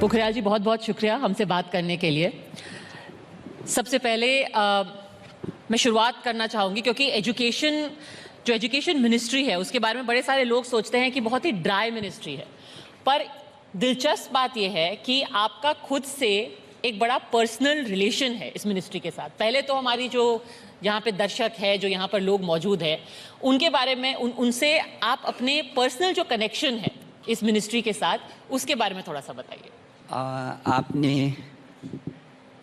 पोखरियाल जी, बहुत बहुत शुक्रिया हमसे बात करने के लिए। सबसे पहले मैं शुरुआत करना चाहूँगी क्योंकि एजुकेशन मिनिस्ट्री है उसके बारे में बड़े सारे लोग सोचते हैं कि बहुत ही ड्राई मिनिस्ट्री है, पर दिलचस्प बात यह है कि आपका खुद से एक बड़ा पर्सनल रिलेशन है इस मिनिस्ट्री के साथ। पहले तो हमारी जो यहाँ पे दर्शक है, जो यहाँ पर लोग मौजूद हैं, उनके बारे में उनसे आप अपने पर्सनल जो कनेक्शन है इस मिनिस्ट्री के साथ, उसके बारे में थोड़ा सा बताइए। आपने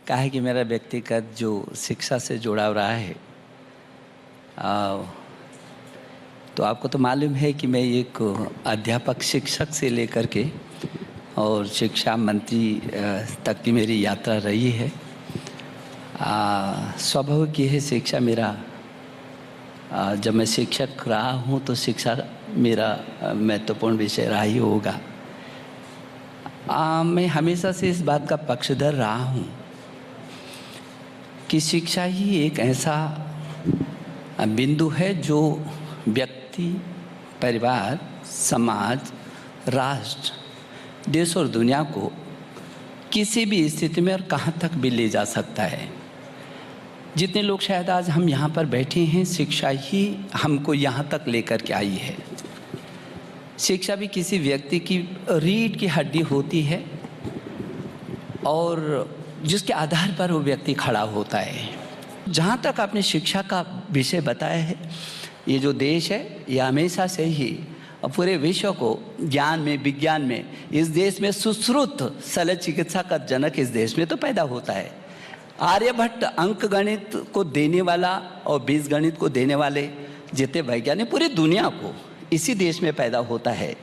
कहा है कि मेरा व्यक्तिगत जो शिक्षा से जुड़ाव रहा है, तो आपको तो मालूम है कि मैं एक अध्यापक शिक्षक से लेकर के और शिक्षा मंत्री तक की मेरी यात्रा रही है। स्वाभाविक ये है, शिक्षा मेरा जब मैं शिक्षक रहा हूँ तो शिक्षा मेरा महत्वपूर्ण विषय रहा ही होगा। मैं हमेशा से इस बात का पक्षधर रहा हूँ कि शिक्षा ही एक ऐसा बिंदु है जो व्यक्ति, परिवार, समाज, राष्ट्र, देश और दुनिया को किसी भी स्थिति में और कहाँ तक भी ले जा सकता है। जितने लोग शायद आज हम यहाँ पर बैठे हैं, शिक्षा ही हमको यहाँ तक लेकर के आई है। शिक्षा भी किसी व्यक्ति की रीढ़ की हड्डी होती है और जिसके आधार पर वो व्यक्ति खड़ा होता है। जहाँ तक आपने शिक्षा का विषय बताया है, ये जो देश है ये हमेशा से ही पूरे विश्व को ज्ञान में, विज्ञान में, इस देश में सुश्रुत शल्य चिकित्सा का जनक इस देश में तो पैदा होता है। आर्यभट्ट अंक गणित को देने वाला और बीज गणित को देने वाले जितने वैज्ञानिक पूरी दुनिया को इसी देश में पैदा होता है।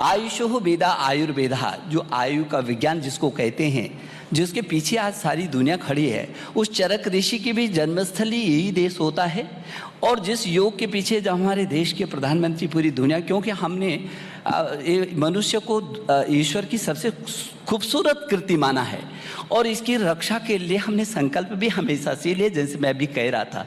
आयुषो वेदा आयुर्वेदा, जो आयु का विज्ञान जिसको कहते हैं, जिसके पीछे आज सारी दुनिया खड़ी है, उस चरक ऋषि की भी जन्मस्थली यही देश होता है। और जिस योग के पीछे जब हमारे देश के प्रधानमंत्री पूरी दुनिया, क्योंकि हमने मनुष्य को ईश्वर की सबसे खूबसूरत कृति माना है और इसकी रक्षा के लिए हमने संकल्प भी हमेशा से लिए, जैसे मैं भी कह रहा था।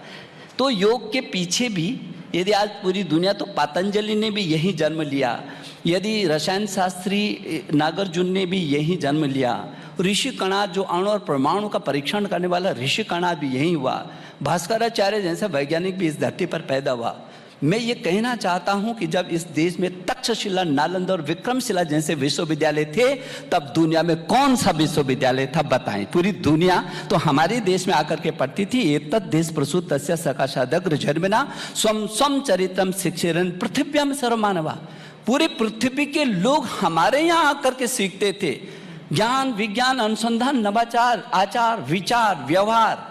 तो योग के पीछे भी यदि आज पूरी दुनिया, तो पतंजलि ने भी यही जन्म लिया, यदि रसायन शास्त्री नागार्जुन ने भी यही जन्म लिया, ऋषि कणाद जो अणु और परमाणु का परीक्षण करने वाला ऋषि कणाद भी यही हुआ, भास्कराचार्य जैसा वैज्ञानिक भी इस धरती पर पैदा हुआ। मैं ये कहना चाहता हूँ कि जब इस देश में तक्षशिला, नालंदा और विक्रमशिला जैसे विश्वविद्यालय थे, तब दुनिया में कौन सा विश्वविद्यालय था बताएं? पूरी दुनिया तो हमारे देश में आकर के पढ़ती थी। एतत् देश प्रसूत तस्य सकाशादग्र जन्मना स्वम स्वम चरित्रम शिक्षेरन पृथिव्याम सर्वमानवा। पूरी पृथ्वी के लोग हमारे यहाँ आकर के सीखते थे। ज्ञान, विज्ञान, अनुसंधान, नवाचार, आचार, विचार, व्यवहार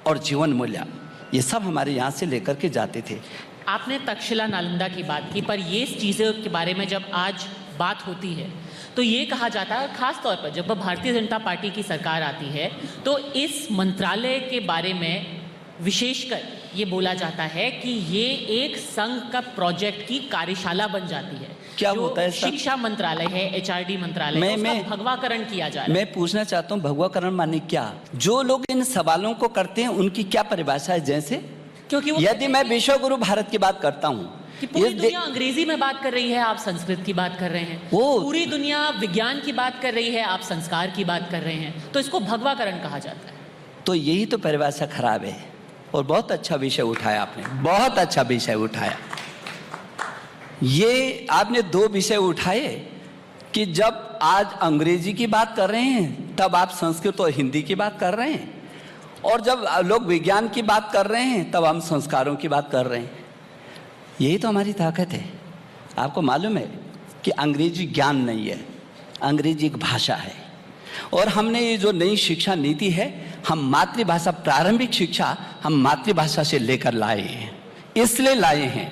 और जीवन मूल्य, ये सब हमारे यहाँ से लेकर के जाते थे। आपने तक्षशिला, नालंदा की बात की, पर ये चीज़ों के बारे में जब आज बात होती है तो ये कहा जाता है, खास तौर पर जब भारतीय जनता पार्टी की सरकार आती है, तो इस मंत्रालय के बारे में विशेषकर ये बोला जाता है कि ये एक संघ का प्रोजेक्ट की कार्यशाला बन जाती है। क्या होता है? शिक्षा मंत्रालय है, HRD मंत्रालय है, उसका भगवाकरण किया जा रहा है। मैं पूछना चाहता हूँ, भगवाकरण माने क्या? जो लोग इन सवालों को करते हैं उनकी क्या परिभाषा है? जैसे क्योंकि यदि मैं विश्व गुरु भारत की बात करता हूँ कि पूरी दुनिया अंग्रेजी में बात कर रही है, आप संस्कृत की बात कर रहे हैं, पूरी दुनिया विज्ञान की बात कर रही है, आप संस्कार की बात कर रहे हैं, तो इसको भगवाकरण कहा जाता है। तो यही तो परिभाषा खराब है। और बहुत अच्छा विषय उठाया आपने, बहुत अच्छा विषय उठाया। ये आपने दो विषय उठाए कि जब आज अंग्रेजी की बात कर रहे हैं तब आप संस्कृत और हिंदी की बात कर रहे हैं, और जब लोग विज्ञान की बात कर रहे हैं तब हम संस्कारों की बात कर रहे हैं। यही तो हमारी ताकत है। आपको मालूम है कि अंग्रेजी ज्ञान नहीं है, अंग्रेजी एक भाषा है। और हमने ये जो नई शिक्षा नीति है, हम मातृभाषा, प्रारंभिक शिक्षा हम मातृभाषा से लेकर लाए हैं। इसलिए लाए हैं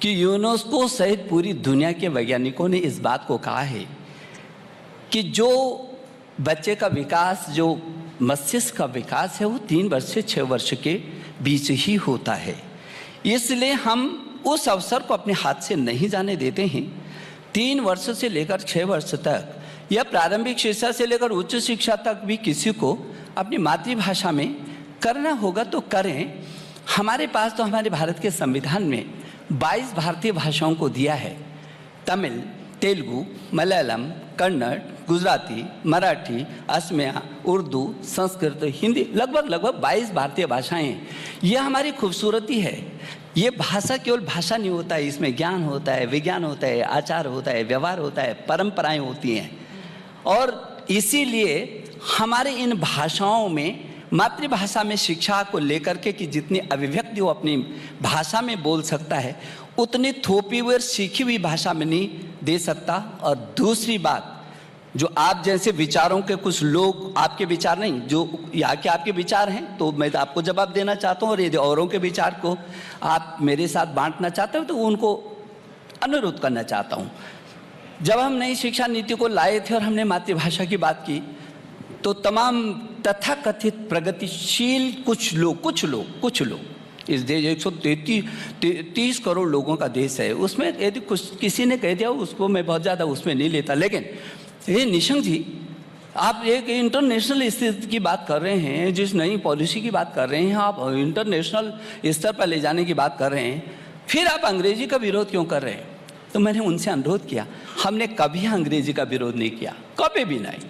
कि यूनेस्को सहित पूरी दुनिया के वैज्ञानिकों ने इस बात को कहा है कि जो बच्चे का विकास, जो मस्तिष्क का विकास है, वो 3 वर्ष से 6 वर्ष के बीच ही होता है। इसलिए हम उस अवसर को अपने हाथ से नहीं जाने देते हैं। 3 वर्ष से लेकर 6 वर्ष तक या प्रारंभिक शिक्षा से लेकर उच्च शिक्षा तक भी किसी को अपनी मातृभाषा में करना होगा तो करें। हमारे पास तो हमारे भारत के संविधान में 22 भारतीय भाषाओं को दिया है। तमिल, तेलुगु, मलयालम, कन्नड़, गुजराती, मराठी, असमिया, उर्दू, संस्कृत, हिंदी, लगभग 22 भारतीय भाषाएं हैं। ये हमारी खूबसूरती है। ये भाषा केवल भाषा नहीं होता है, इसमें ज्ञान होता है, विज्ञान होता है, आचार होता है, व्यवहार होता है, परंपराएं होती हैं। और इसीलिए हमारे इन भाषाओं में, मातृभाषा में शिक्षा को लेकर के कि जितनी अभिव्यक्ति वो अपनी भाषा में बोल सकता है, उतनी थोपी हुई और सीखी हुई भाषा में नहीं दे सकता। और दूसरी बात, जो आप जैसे विचारों के कुछ लोग, आपके विचार नहीं, जो यहाँ के आपके विचार हैं, तो मैं आपको जवाब देना चाहता हूँ। और यदि औरों के विचार को आप मेरे साथ बांटना चाहते हो तो उनको अनुरोध करना चाहता हूँ। जब हम नई शिक्षा नीति को लाए थे और हमने मातृभाषा की बात की, तो तमाम तथाकथित प्रगतिशील कुछ लोग इस देश 133 करोड़ लोगों का देश है, उसमें यदि कुछ किसी ने कह दिया, उसको मैं बहुत ज़्यादा उसमें नहीं लेता। लेकिन ये निशंक जी, आप एक इंटरनेशनल स्थिति की बात कर रहे हैं, जिस नई पॉलिसी की बात कर रहे हैं, आप इंटरनेशनल स्तर पर ले जाने की बात कर रहे हैं, फिर आप अंग्रेजी का विरोध क्यों कर रहे हैं? तो मैंने उनसे अनुरोध किया, हमने कभी अंग्रेजी का विरोध नहीं किया, कभी भी नहीं।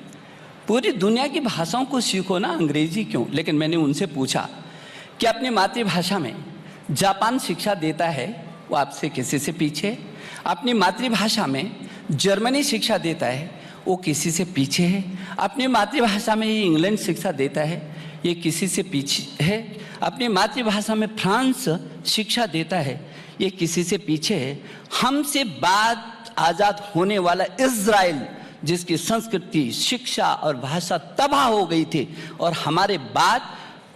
पूरी दुनिया की भाषाओं को सीखो ना, अंग्रेजी क्यों? लेकिन मैंने उनसे पूछा कि अपनी मातृभाषा में जापान शिक्षा देता है, वो आपसे किसी से पीछे? अपनी मातृभाषा में जर्मनी शिक्षा देता है, वो किसी से पीछे है? अपनी मातृभाषा में ये इंग्लैंड शिक्षा देता है, ये किसी से पीछे है? अपनी मातृभाषा में फ्रांस शिक्षा देता है, ये किसी से पीछे है? हमसे बाद आज़ाद होने वाला इज़राइल, जिसकी संस्कृति, शिक्षा और भाषा तबाह हो गई थी, और हमारे बाद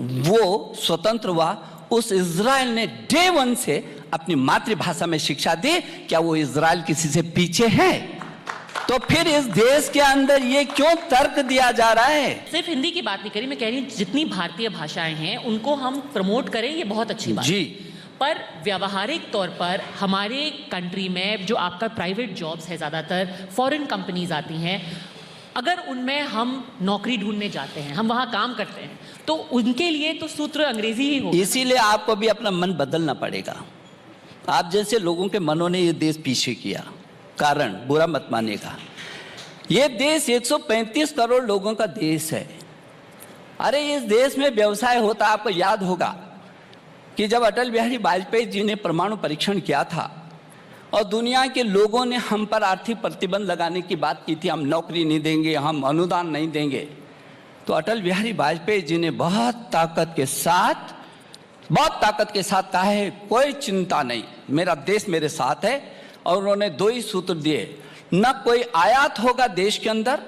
वो स्वतंत्र हुआ, उस इज़राइल ने डे 1 से अपनी मातृभाषा में शिक्षा दी। क्या वो इज़राइल किसी से पीछे है? तो फिर इस देश के अंदर ये क्यों तर्क दिया जा रहा है? सिर्फ हिंदी की बात नहीं करी, मैं कह रही हूँ जितनी भारतीय भाषाएं हैं उनको हम प्रमोट करें, ये बहुत अच्छी बात जी। पर व्यावहारिक तौर पर हमारे कंट्री में जो आपका प्राइवेट जॉब्स है, ज़्यादातर फॉरेन कंपनीज आती हैं, अगर उनमें हम नौकरी ढूंढने जाते हैं, हम वहाँ काम करते हैं, तो उनके लिए तो सूत्र अंग्रेजी ही होगा। इसीलिए आपको भी अपना मन बदलना पड़ेगा। आप जैसे लोगों के मनों ने ये देश पीछे किया, कारण बुरा मत मानिएगा। ये देश 135 करोड़ लोगों का देश है। अरे इस देश में व्यवसाय होता, आपको याद होगा कि जब अटल बिहारी वाजपेयी जी ने परमाणु परीक्षण किया था और दुनिया के लोगों ने हम पर आर्थिक प्रतिबंध लगाने की बात की थी, हम नौकरी नहीं देंगे, हम अनुदान नहीं देंगे, तो अटल बिहारी वाजपेयी जी ने बहुत ताकत के साथ कहा है, कोई चिंता नहीं, मेरा देश मेरे साथ है। और उन्होंने 2 ही सूत्र दिए, न कोई आयात होगा देश के अंदर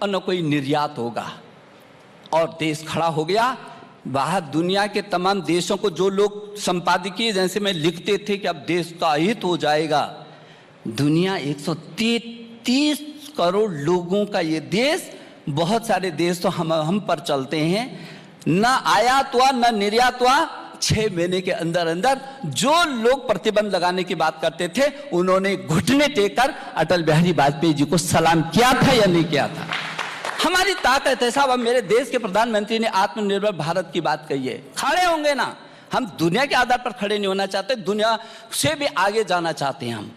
और न कोई निर्यात होगा, और देश खड़ा हो गया। बाहर दुनिया के तमाम देशों को जो लोग संपादकीय जैसे में लिखते थे कि अब देश का हित हो जाएगा, दुनिया 133 करोड़ लोगों का ये देश, बहुत सारे देश तो हम पर चलते हैं, न आयात हुआ न निर्यात हुआ। 6 महीने के अंदर अंदर जो लोग प्रतिबंध लगाने की बात करते थे, उन्होंने घुटने टेककर अटल बिहारी वाजपेयी जी को सलाम किया था या नहीं किया था? हमारी ताकत है साहब। अब मेरे देश के प्रधानमंत्री ने आत्मनिर्भर भारत की बात कही है, खड़े होंगे ना। हम दुनिया के आधार पर खड़े नहीं होना चाहते, दुनिया से भी आगे जाना चाहते हैं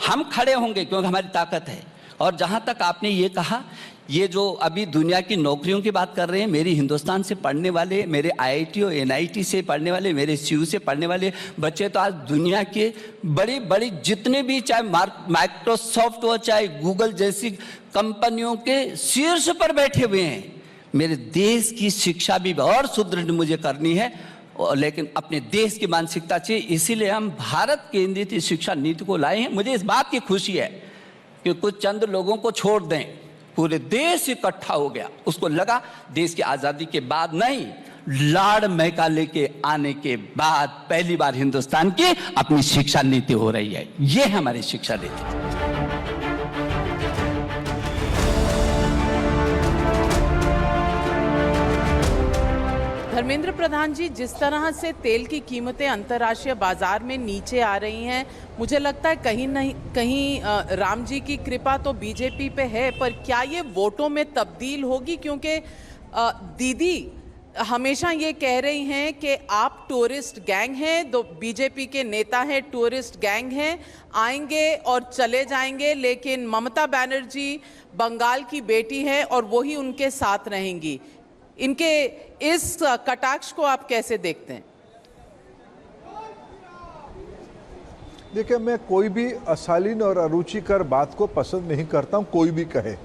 हम खड़े होंगे क्योंकि हमारी ताकत है। और जहाँ तक आपने ये कहा, ये जो अभी दुनिया की नौकरियों की बात कर रहे हैं, मेरे हिंदुस्तान से पढ़ने वाले, मेरे IIT और NIT से पढ़ने वाले, मेरे CU से पढ़ने वाले बच्चे तो आज दुनिया के बड़ी बड़ी जितने भी, चाहे माइक्रोसॉफ्ट हो, चाहे गूगल जैसी कंपनियों के शीर्ष पर बैठे हुए हैं। मेरे देश की शिक्षा भी और सुदृढ़ मुझे करनी है, लेकिन अपने देश की मानसिकता चाहिए। इसीलिए हम भारत केंद्रित शिक्षा नीति को लाए हैं। मुझे इस बात की खुशी है कि कुछ चंद लोगों को छोड़ दें, पूरे देश इकट्ठा हो गया। उसको लगा देश की आज़ादी के बाद नहीं, लॉर्ड मैकाले के आने के बाद पहली बार हिंदुस्तान की अपनी शिक्षा नीति हो रही है। ये है हमारी शिक्षा नीति। धर्मेंद्र प्रधान जी, जिस तरह से तेल की कीमतें अंतर्राष्ट्रीय बाजार में नीचे आ रही हैं, मुझे लगता है कहीं नहीं कहीं राम जी की कृपा तो बीजेपी पे है, पर क्या ये वोटों में तब्दील होगी? क्योंकि दीदी हमेशा ये कह रही हैं कि आप टूरिस्ट गैंग हैं, दो बीजेपी के नेता हैं, टूरिस्ट गैंग हैं, आएंगे और चले जाएंगे, लेकिन ममता बनर्जी बंगाल की बेटी है और वही उनके साथ रहेंगी। इनके इस कटाक्ष को आप कैसे देखते हैं? देखिए, मैं कोई भी अशालीन और अरुचिकर बात को पसंद नहीं करता हूँ, कोई भी कहे।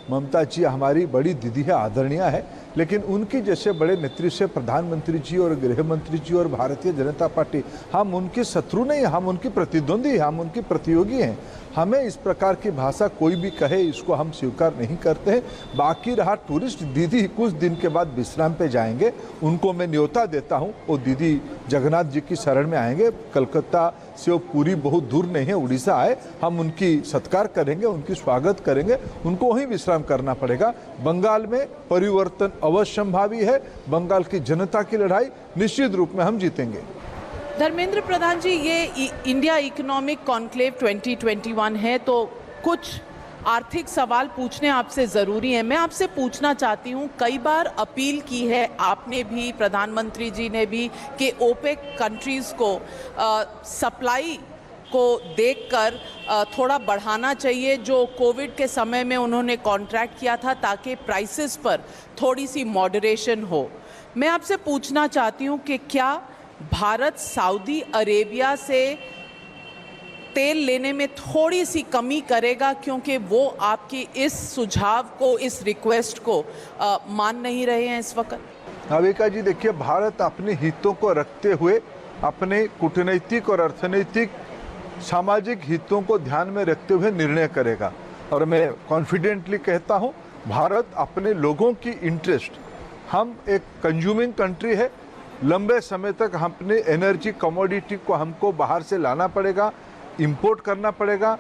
ममता जी हमारी बड़ी दीदी है, आदरणीय है, लेकिन उनकी जैसे बड़े नेतृत्व से प्रधानमंत्री जी और गृह मंत्री जी और भारतीय जनता पार्टी, हम उनके शत्रु नहीं, हम उनकी प्रतिद्वंदी, हम उनकी प्रतियोगी हैं। हमें इस प्रकार की भाषा कोई भी कहे, इसको हम स्वीकार नहीं करते हैं। बाकी रहा टूरिस्ट दीदी, कुछ दिन के बाद विश्राम पे जाएंगे, उनको मैं न्योता देता हूं। वो दीदी जगन्नाथ जी की शरण में आएंगे, कलकत्ता से वो पूरी बहुत दूर नहीं है, उड़ीसा आए, हम उनकी सत्कार करेंगे, उनकी स्वागत करेंगे, उनको वहीं विश्राम करना पड़ेगा। बंगाल में परिवर्तन अवश्यंभावी है, बंगाल की जनता की लड़ाई निश्चित रूप में हम जीतेंगे। धर्मेंद्र प्रधान जी, ये इंडिया इकोनॉमिक कॉन्क्लेव 2021 है, तो कुछ आर्थिक सवाल पूछने आपसे ज़रूरी है। मैं आपसे पूछना चाहती हूँ, कई बार अपील की है आपने भी, प्रधानमंत्री जी ने भी, कि ओपेक कंट्रीज़ को सप्लाई को देखकर थोड़ा बढ़ाना चाहिए, जो कोविड के समय में उन्होंने कॉन्ट्रैक्ट किया था, ताकि प्राइसेस पर थोड़ी सी मॉडरेशन हो। मैं आपसे पूछना चाहती हूँ कि क्या भारत सऊदी अरेबिया से तेल लेने में थोड़ी सी कमी करेगा, क्योंकि वो आपकी इस सुझाव को, इस रिक्वेस्ट को मान नहीं रहे हैं इस वक्त? नाविका जी, देखिए, भारत अपने हितों को रखते हुए, अपने कूटनैतिक और अर्थनैतिक सामाजिक हितों को ध्यान में रखते हुए निर्णय करेगा। और मैं कॉन्फिडेंटली कहता हूँ, भारत अपने लोगों की इंटरेस्ट, हम एक कंज्यूमिंग कंट्री है, लंबे समय तक अपने एनर्जी कमोडिटी को हमको बाहर से लाना पड़ेगा, इंपोर्ट करना पड़ेगा।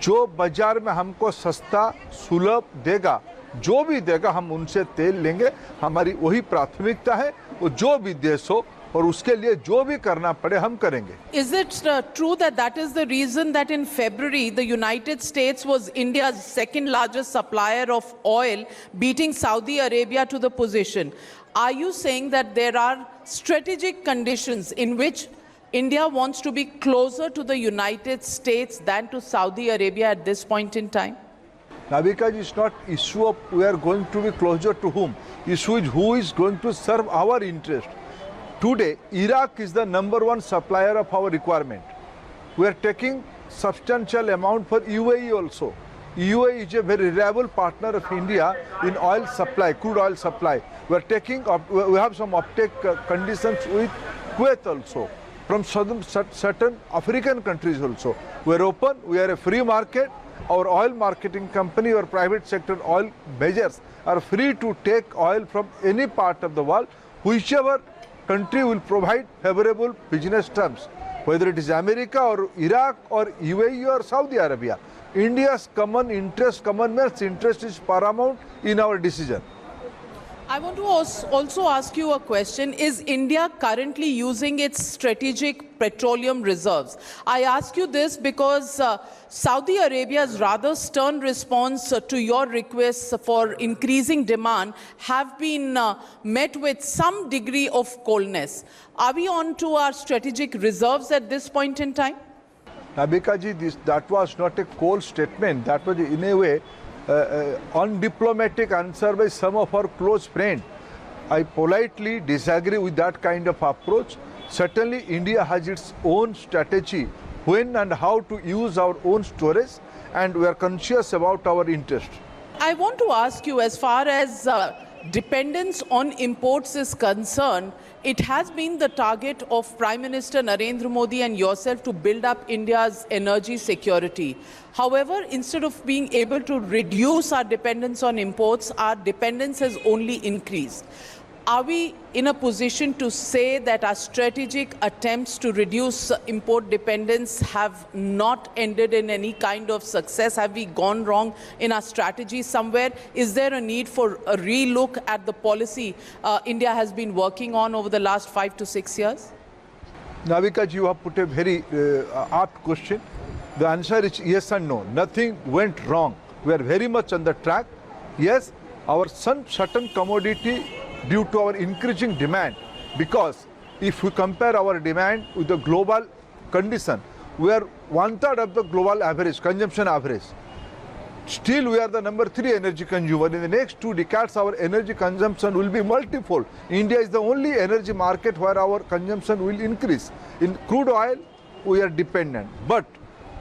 जो बाजार में हमको सस्ता सुलभ देगा, जो भी देगा, हम उनसे तेल लेंगे। हमारी वही प्राथमिकता है, वो जो भी देश हो, और उसके लिए जो भी करना पड़े हम करेंगे। Is it true that that is the reason that in February the United States was India's second largest supplier of oil, beating Saudi Arabia to the position? Are you saying that there are strategic conditions in which India wants to be closer to the United States than to Saudi Arabia at this point in time? Navika ji, it's not issue of we are going to be closer to whom. Issue is who is going to serve our interest. Today, Iraq is the #1 supplier of our requirement. We are taking substantial amount for UAE also. UAE is a very reliable partner of India in oil supply, crude oil supply. We are taking, we have some uptake conditions with Kuwait also, from certain African countries also. We are open, we are a free market. Our oil marketing company or private sector oil majors are free to take oil from any part of the world, whichever country will provide favorable business terms, whether it is America or Iraq or UAE or Saudi Arabia. India's common interest, Commonwealth's interest is paramount in our decision. I want to also ask you a question. Is India currently using its strategic petroleum reserves? I ask you this because Saudi Arabia's rather stern response to your requests for increasing demand have been met with some degree of coldness. Are we on to our strategic reserves at this point in time? Nabika ji, that was not a cold statement. That was in a way undiplomatic answer by some of our close friends. I politely disagree with that kind of approach. Certainly, India has its own strategy when and how to use our own storage, and we are conscious about our interest. I want to ask you, as far as dependence on imports is concerned, it has been the target of Prime Minister Narendra Modi and yourself to build up India's energy security. However, instead of being able to reduce our dependence on imports, our dependence has only increased. Are we in a position to say that our strategic attempts to reduce import dependence have not ended in any kind of success? Have we gone wrong in our strategy somewhere? Is there a need for a relook at the policy India has been working on over the last 5 to 6 years? Navika ji, you have put a very apt question. The answer is yes and no. Nothing went wrong. We are very much on the track. Yes, our certain commodity due to our increasing demand, because if we compare our demand with the global condition, we are 1/3 of the global average, consumption average. Still, we are the number 3 energy consumer. In the next 2 decades, our energy consumption will be multifold. India is the only energy market where our consumption will increase. In crude oil, we are dependent. But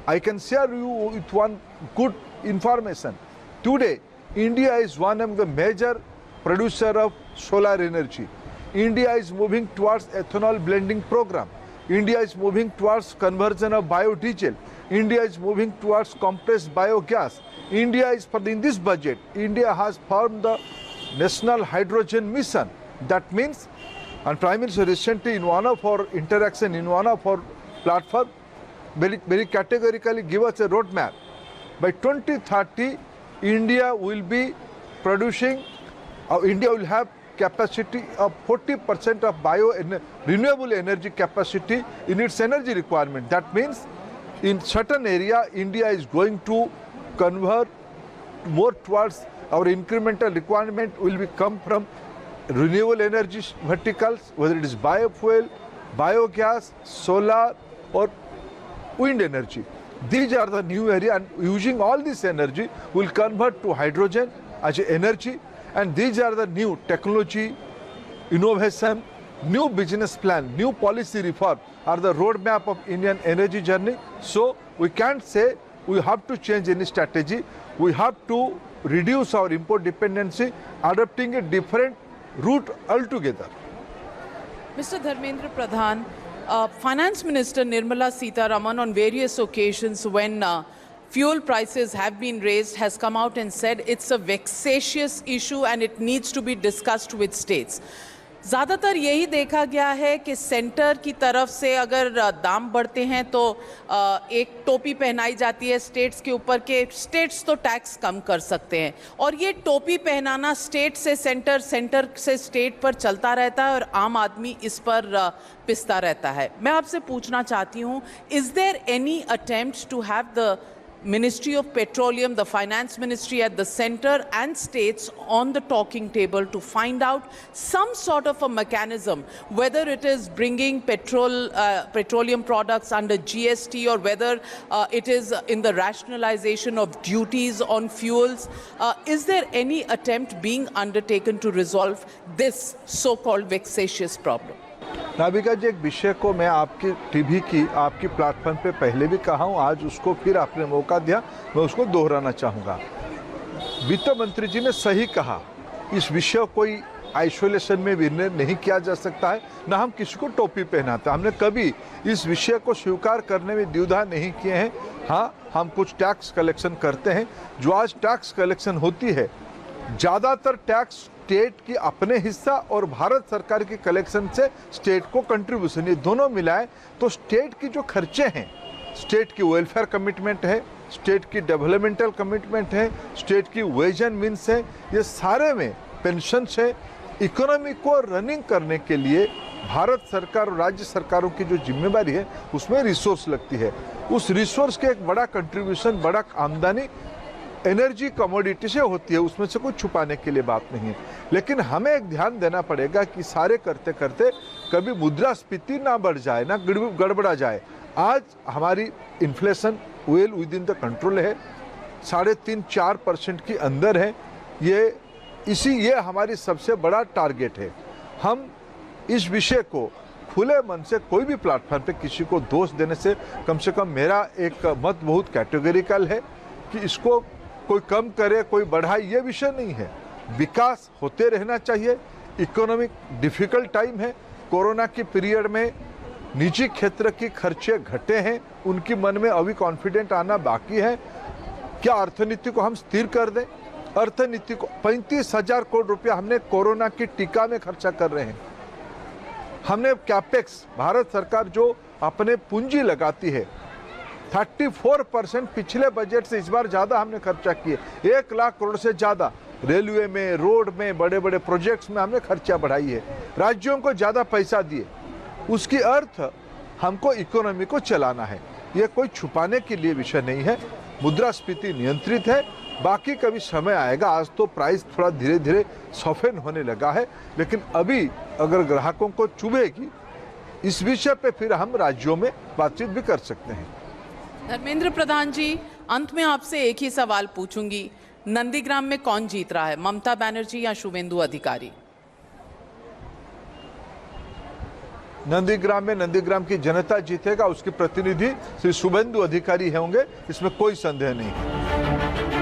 I can share you with one good information. Today, India is one of the major producer of solar energy. India is moving towards ethanol blending program. India is moving towards conversion of biodiesel. India is moving towards compressed biogas. India is, in this budget, India has formed the National Hydrogen Mission. That means, and Prime Minister recently in one of our interaction, in one of our platform, very categorically give us a roadmap. By 2030, India will be producing, India will have capacity of 40% of renewable energy capacity in its energy requirement. That means in certain area, India is going to convert more towards our incremental requirement will be come from renewable energy verticals, whether it is biofuel, biogas, solar or wind energy. These are the new area, and using all this energy will convert to hydrogen as a energy, and these are the new technology, innovation, new business plan, new policy reform are the roadmap of Indian energy journey. So we can't say we have to change any strategy. We have to reduce our import dependency, adopting a different route altogether. Mr. Dharmendra Pradhan, Finance Minister Nirmala Sitharaman on various occasions when fuel prices have been raised has come out and said it's a vexatious issue and it needs to be discussed with states. ज़्यादातर यही देखा गया है कि centre की तरफ से अगर दाम बढ़ते हैं तो एक टोपी पहनाई जाती है स्टेट्स के ऊपर के स्टेट्स तो टैक्स कम कर सकते हैं, और ये टोपी पहनाना स्टेट से सेंटर, सेंटर से स्टेट पर चलता रहता है और आम आदमी इस पर पिसता रहता है. मैं आपसे पूछना चाहती हूँ, is there any attempt to have the Ministry of Petroleum, the Finance Ministry at the center and states on the talking table to find out some sort of a mechanism, whether it is bringing petroleum products under GST or whether it is in the rationalization of duties on fuels. Is there any attempt being undertaken to resolve this so-called vexatious problem? नाबिका जी, एक विषय को मैं आपकी TV की, आपकी platform पे पहले भी कहा हूँ, आज उसको फिर आपने मौका दिया, मैं उसको दोहराना चाहूँगा. वित्त मंत्री जी ने सही कहा, इस विषय को कोई आइसोलेशन में निर्णय नहीं किया जा सकता है, ना हम किसी को टोपी पहनाते. हमने कभी इस विषय को स्वीकार करने में द्विधा नहीं किए हैं. हाँ, हम कुछ टैक्स कलेक्शन करते हैं. जो आज टैक्स कलेक्शन होती है, ज़्यादातर टैक्स स्टेट की अपने हिस्सा और भारत सरकार की कलेक्शन से स्टेट को कंट्रीब्यूशन, ये दोनों मिलाए तो स्टेट की जो खर्चे हैं, स्टेट की वेलफेयर कमिटमेंट है, स्टेट की डेवलपमेंटल कमिटमेंट है, स्टेट की वेज एंड मीन्स है, ये सारे में पेंशन से इकोनॉमी को रनिंग करने के लिए भारत सरकार और राज्य सरकारों की जो जिम्मेदारी है उसमें रिसोर्स लगती है. उस रिसोर्स के एक बड़ा कंट्रीब्यूशन, बड़ा आमदनी एनर्जी कमोडिटी से होती है, उसमें से कुछ छुपाने के लिए बात नहीं है. लेकिन हमें एक ध्यान देना पड़ेगा कि सारे करते करते कभी मुद्रास्फीति ना बढ़ जाए, ना गड़बड़ा जाए. आज हमारी inflation well with in the control है, 3.5-4% के अंदर है. ये हमारी सबसे बड़ा टारगेट है. हम इस विषय को खुले मन से कोई भी प्लेटफॉर्म पे किसी को दोष देने से कम मेरा एक मत बहुत कैटेगरिकल है कि इसको कोई कम करे, कोई बढ़ाए, ये विषय नहीं है. विकास होते रहना चाहिए. इकोनॉमिक डिफिकल्ट टाइम है. कोरोना के पीरियड में निजी क्षेत्र की खर्चे घटे हैं, उनकी मन में अभी कॉन्फिडेंट आना बाकी है. क्या अर्थनीति को हम स्थिर कर दें? अर्थनीति को 35,000 करोड़ रुपया हमने कोरोना की टीका में खर्चा कर रहे हैं. हमने कैपेक्स, भारत सरकार जो अपने पूंजी लगाती है, 34% पिछले बजट से इस बार ज़्यादा हमने खर्चा किए. 1 लाख करोड़ से ज़्यादा रेलवे में, रोड में, बड़े बड़े प्रोजेक्ट्स में हमने खर्चा बढ़ाई है. राज्यों को ज़्यादा पैसा दिए. उसकी अर्थ हमको इकोनॉमी को चलाना है. ये कोई छुपाने के लिए विषय नहीं है. मुद्रास्फीति नियंत्रित है. बाकी कभी समय आएगा। आज तो प्राइस थोड़ा धीरे धीरे सफेद होने लगा है, लेकिन अभी अगर ग्राहकों को चुभेगी इस विषय पे फिर हम राज्यों में बातचीत भी कर सकते हैं। धर्मेंद्र प्रधान जी, अंत में आपसे एक ही सवाल पूछूंगी, नंदीग्राम में कौन जीत रहा है, ममता बनर्जी या शुभेंदु अधिकारी? नंदीग्राम में नंदीग्राम की जनता जीतेगा, उसके प्रतिनिधि श्री शुभेंदु अधिकारी होंगे, इसमें कोई संदेह नहीं है।